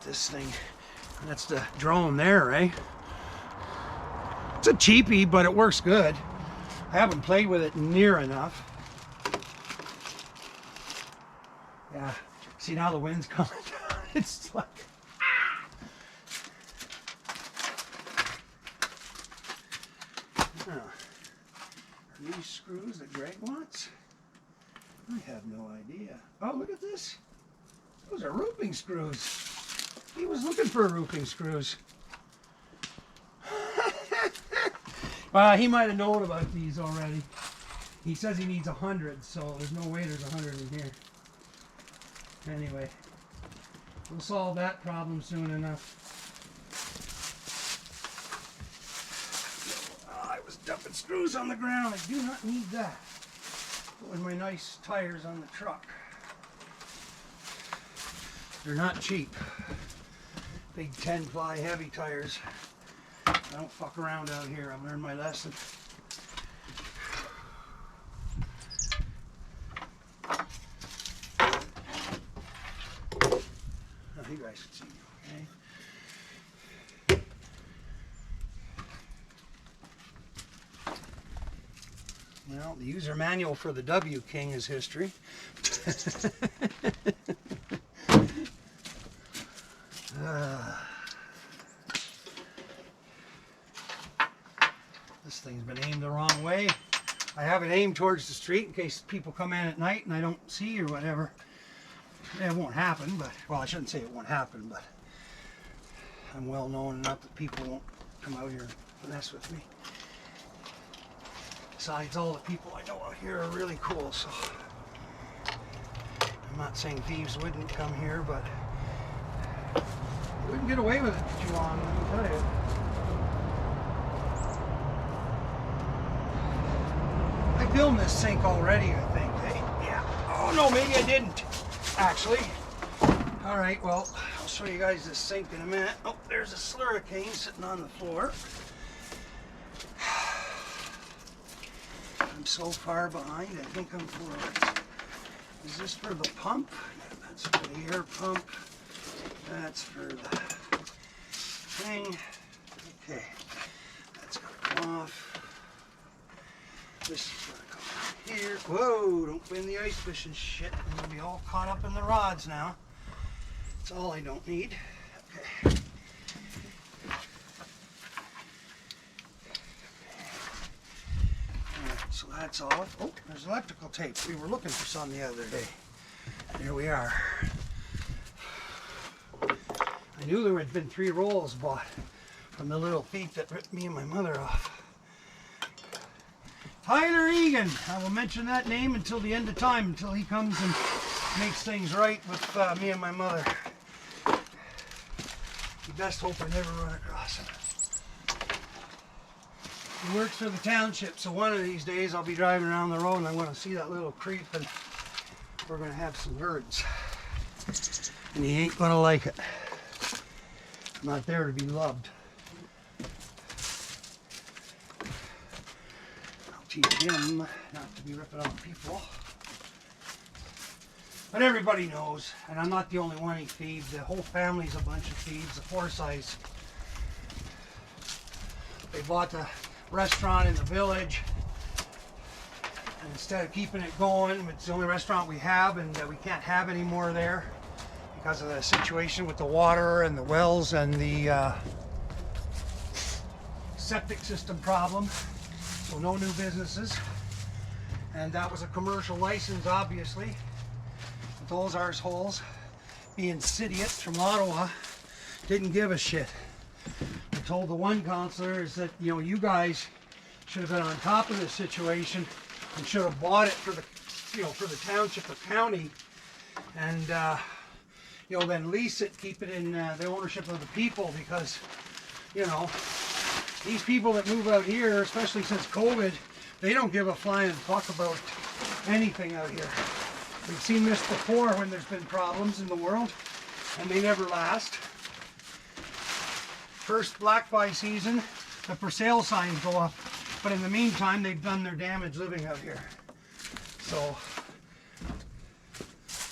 this thing. That's the drone there, eh? It's a cheapie, but it works good. I haven't played with it near enough. Yeah, see now the wind's coming down. It's like... Oh. Are these screws that Greg wants? I have no idea. Oh, look at this. Those are roofing screws. He was looking for roofing screws. Well, he might have known about these already. He says he needs 100, so there's no way there's 100 in here. Anyway, we'll solve that problem soon enough. Oh, I was dumping screws on the ground. I do not need that. With my nice tires on the truck. They're not cheap. Big 10-ply heavy tires. I don't fuck around out here. I've learned my lesson. Now you guys can see me, okay? Well, the user manual for the W King is history. This thing's been aimed the wrong way. I have it aimed towards the street in case people come in at night and I don't see or whatever. It won't happen, but, well, I shouldn't say it won't happen, but I'm well known enough that people won't come out here and mess with me. Besides, all the people I know out here are really cool, so I'm not saying thieves wouldn't come here, but they wouldn't get away with it too long, let me tell you. I filmed this sink already, I think. Hey, yeah. Oh no, maybe I didn't, actually. All right, well, I'll show you guys this sink in a minute. Oh, there's a slurricane sitting on the floor. I'm so far behind, I think I'm for... Is this for the pump? That's for the air pump. That's for the thing. Okay, that's gonna come off. This is gonna come out here. Whoa, don't bend the ice fishing shit. I'm gonna be all caught up in the rods now. That's all I don't need. Okay. So that's off. Oh, there's electrical tape. We were looking for some the other day. Here we are. I knew there had been 3 rolls bought from the little thief that ripped me and my mother off. Tyler Egan. I will mention that name until the end of time, until he comes and makes things right with me and my mother. You best hope I never run across him. He works for the township, so one of these days I'll be driving around the road and I'm going to see that little creep and we're going to have some words. And he ain't going to like it. I'm not there to be loved. I'll teach him not to be ripping on people. But everybody knows, and I'm not the only one he feeds. The whole family's a bunch of thieves. The Forsyths. They bought the restaurant in the village, and instead of keeping it going, it's the only restaurant we have, and we can't have any more there because of the situation with the water and the wells and the septic system problem. So no new businesses, and that was a commercial license, obviously. But those arseholes, being idiots from Ottawa, didn't give a shit. I told the one counselor is that, you know, you guys should have been on top of this situation and should have bought it for the, you know, for the township or county, and you know, then lease it, keep it in the ownership of the people, because, you know, these people that move out here, especially since COVID, they don't give a flying fuck about anything out here. We've seen this before when there's been problems in the world, and they never last. First black buy season, the for sale signs go up, but in the meantime, they've done their damage living out here. So,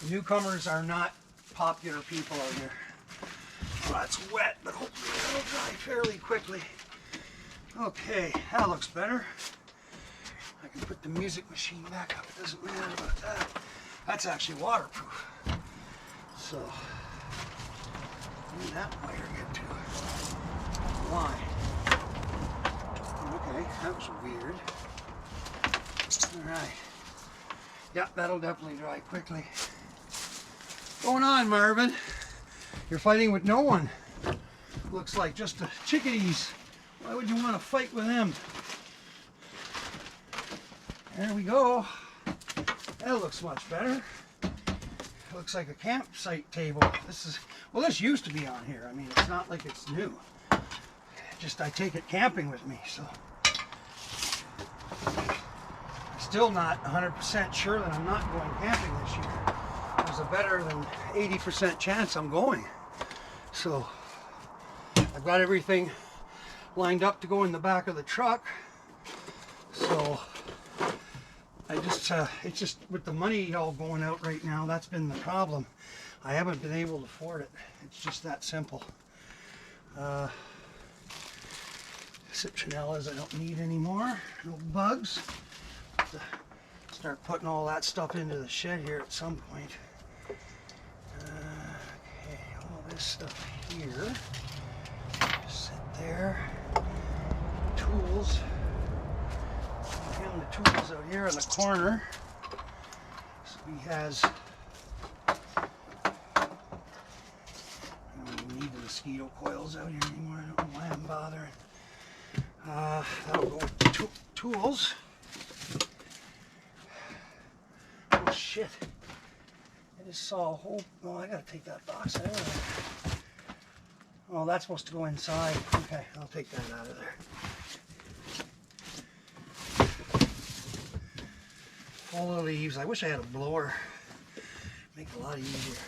the newcomers are not popular people out here. that's wet, but hopefully it'll dry fairly quickly. Okay, that looks better. I can put the music machine back up. It doesn't matter about that. That's actually waterproof. So, where did that wire get to? Why? Okay, that was weird. Alright. Yeah, that'll definitely dry quickly. What's going on, Marvin? You're fighting with no one. Looks like just the chickadees. Why would you want to fight with them? There we go. That looks much better. It looks like a campsite table. Well, this used to be on here. I mean, it's not like it's new. Just I take it camping with me, so. I'm still not 100% sure that I'm not going camping this year. There's a better than 80% chance I'm going. So, I've got everything lined up to go in the back of the truck. So, it's just with the money all going out right now, that's been the problem. I haven't been able to afford it. It's just that simple. Citronellas I don't need anymore. No bugs. Have to start putting all that stuff into the shed here at some point. Okay, all this stuff here. Just sit there. Tools. The tools out here in the corner. So he has. I don't even need the mosquito coils out here anymore. I don't know why I'm bothering. That'll go with the tools. Oh shit! I just saw a whole. Oh, I gotta take that box out of there. Oh, that's supposed to go inside. Okay, I'll take that out of there. Full of leaves. I wish I had a blower. Make it a lot easier.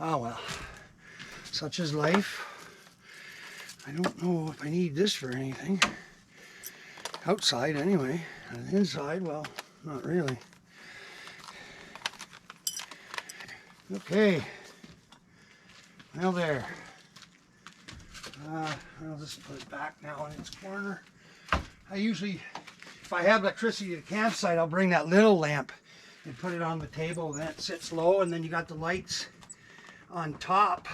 Oh well. Such is life. I don't know if I need this for anything. Outside anyway. And inside, well, not really. Okay. Well there. I'll just put it back now in its corner. I usually, if I have electricity at the campsite, I'll bring that little lamp and put it on the table. Then it sits low, and then you got the lights on top.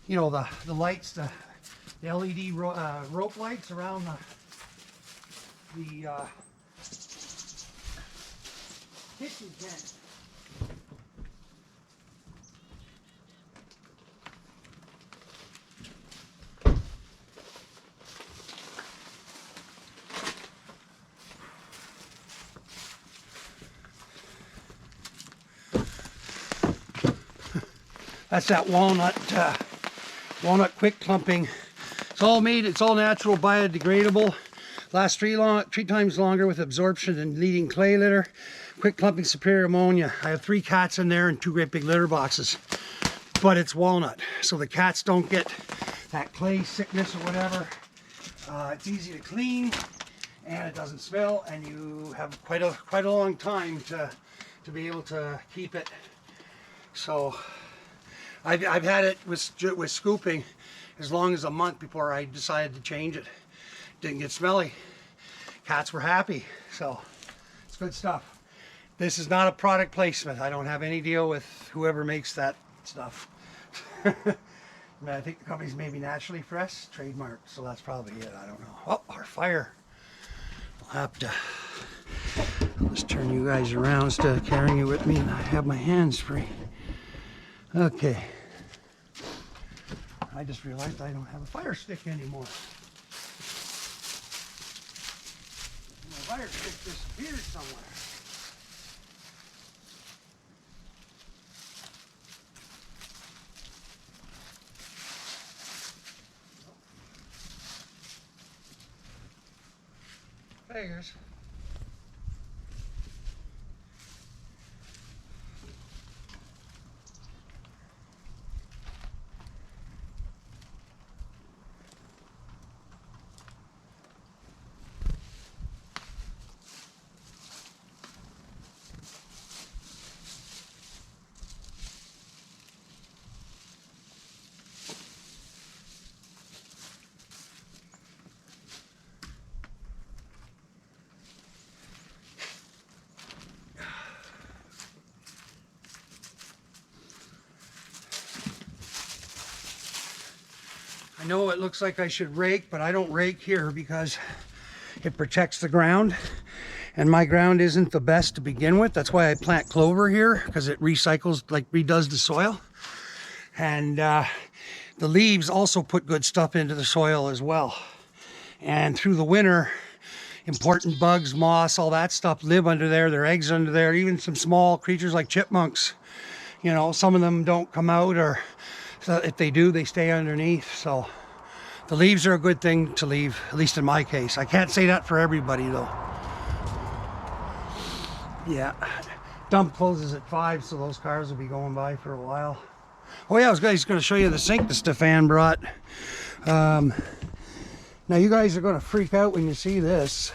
You know, the lights, the LED rope lights around the kitchen tent. That's that walnut quick clumping. It's all made, it's all natural, biodegradable. Lasts three times longer with absorption than leading clay litter. Quick clumping superior ammonia. I have 3 cats in there and 2 great big litter boxes. But it's walnut, so the cats don't get that clay sickness or whatever. It's easy to clean, and it doesn't smell, and you have quite a long time to be able to keep it. So I've had it with scooping as long as a month before I decided to change it. Didn't get smelly. Cats were happy, so it's good stuff. This is not a product placement. I don't have any deal with whoever makes that stuff. I think the company's maybe Naturally Fresh, trademark, so that's probably it. I don't know. Oh, our fire. I'll have to. I'll just turn you guys around instead of carrying you with me, and I have my hands free. Okay. I just realized I don't have a fire stick anymore. My fire stick disappeared somewhere. Figures. I know it looks like I should rake, but I don't rake here because it protects the ground. And my ground isn't the best to begin with. That's why I plant clover here, because it recycles, like redoes the soil. And the leaves also put good stuff into the soil as well. And through the winter, important bugs, moss, all that stuff live under there. Their eggs under there. Even some small creatures like chipmunks. You know, some of them don't come out, or so if they do, they stay underneath. So the leaves are a good thing to leave, at least in my case. I can't say that for everybody though. Yeah, dump closes at 5, so those cars will be going by for a while. Oh yeah, I was going to show you the sink that Stefan brought. Now you guys are going to freak out when you see this.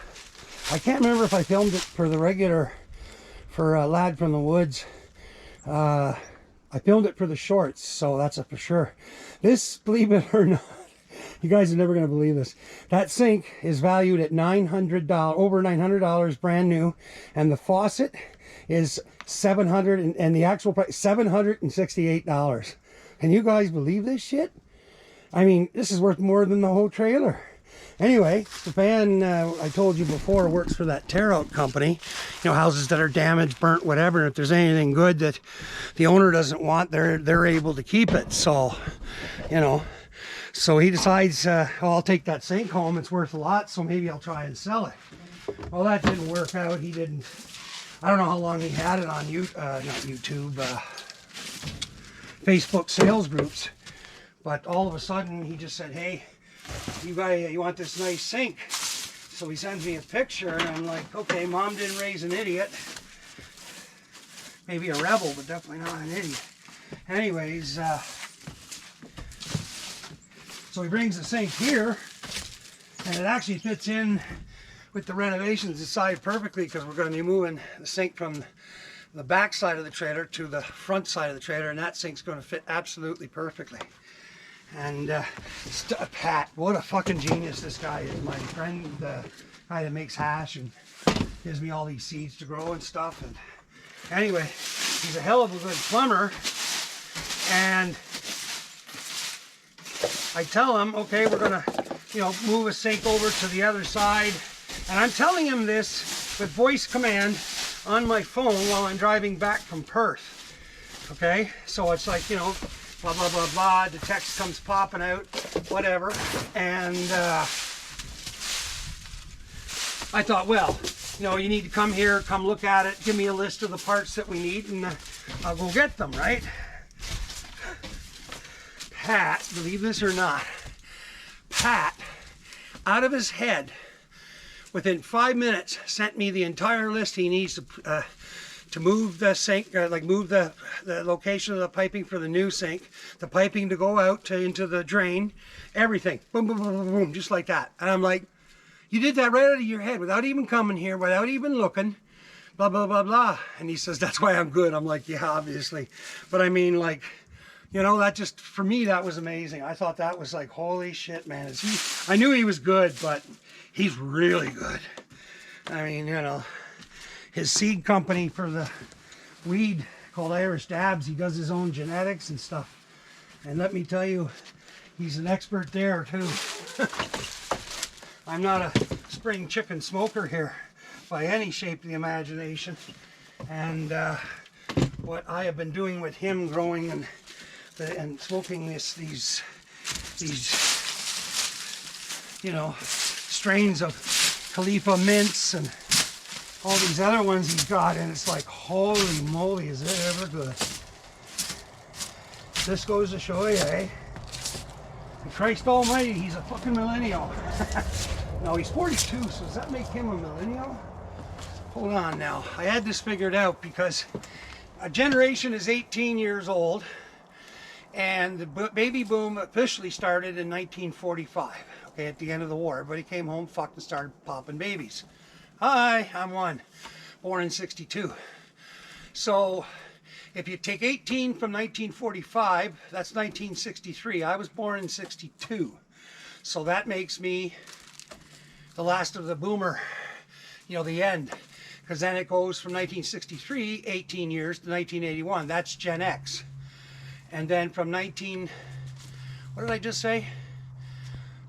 I can't remember if I filmed it for the regular, for Lad from the Woods. I filmed it for the shorts, so that's for sure. This, believe it or not, you guys are never going to believe this. That sink is valued at $900, over $900 brand new, and the faucet is $700, and the actual price $768. Can you guys believe this shit? I mean, this is worth more than the whole trailer. Anyway, Stefan, I told you before, works for that tear-out company. You know, houses that are damaged, burnt, whatever. And if there's anything good that the owner doesn't want, they're able to keep it. So, you know, so he decides, oh, I'll take that sink home. It's worth a lot, so maybe I'll try and sell it. Well, that didn't work out. He didn't. I don't know how long he had it on Facebook sales groups. But all of a sudden, he just said, hey, you want this nice sink? So he sends me a picture, and I'm like, okay, Mom didn't raise an idiot. Maybe a rebel, but definitely not an idiot. Anyways, so he brings the sink here, and it actually fits in with the renovations inside perfectly, because we're going to be moving the sink from the back side of the trailer to the front side of the trailer, and that sink's going to fit absolutely perfectly. And Pat, what a fucking genius this guy is. My friend, the guy that makes hash and gives me all these seeds to grow and stuff. And anyway, he's a hell of a good plumber. And I tell him, okay, we're gonna, move a sink over to the other side. And I'm telling him this with voice command on my phone while I'm driving back from Perth. Okay, so it's like, blah, blah, blah, blah. The text comes popping out, whatever. And I thought, well, you need to come here, come look at it, give me a list of the parts that we need, and I'll go get them, right? Pat, believe this or not, Pat, out of his head, within 5 minutes, sent me the entire list he needs to move the sink, move the location of the piping for the new sink, the piping to go out into the drain, everything. Boom, boom, boom, boom, boom, just like that. And I'm like, you did that right out of your head without even coming here, without even looking, blah, blah, blah, blah. And he says, that's why I'm good. I'm like, yeah, obviously. But I mean, like, that just, for me, that was amazing. I thought that was like, holy shit, man. I knew he was good, but he's really good. I mean, his seed company for the weed called Irish Dabs, he does his own genetics and stuff. And let me tell you, he's an expert there too. I'm not a spring chicken smoker here by any shape of the imagination. And what I have been doing with him growing and smoking these strains of Khalifa mints and all these other ones he's got, and it's like, holy moly, is it ever good. This goes to show you, eh? And Christ almighty, he's a fucking millennial. No, he's 42, so does that make him a millennial? Hold on now. I had this figured out because a generation is 18 years old, and the baby boom officially started in 1945, okay, at the end of the war. Everybody came home, fucked, and started popping babies. Hi, I'm one, born in 62. So if you take 18 from 1945, that's 1963. I was born in 62. So that makes me the last of the boomer, the end. Because then it goes from 1963, 18 years, to 1981. That's Gen X. And then from what did I just say?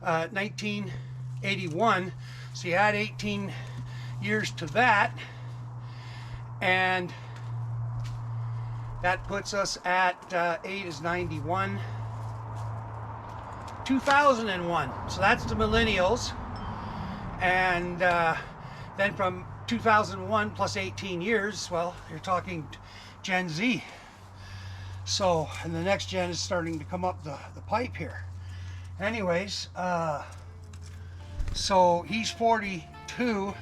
1981. So you add 18 years to that, and that puts us at 8 is 91. 2001. So that's the millennials. And then from 2001 plus 18 years, well, you're talking Gen Z. So, and the next gen is starting to come up the pipe here. Anyways, so he's 42,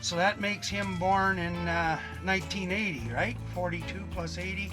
so that makes him born in 1980, right? 42 plus 80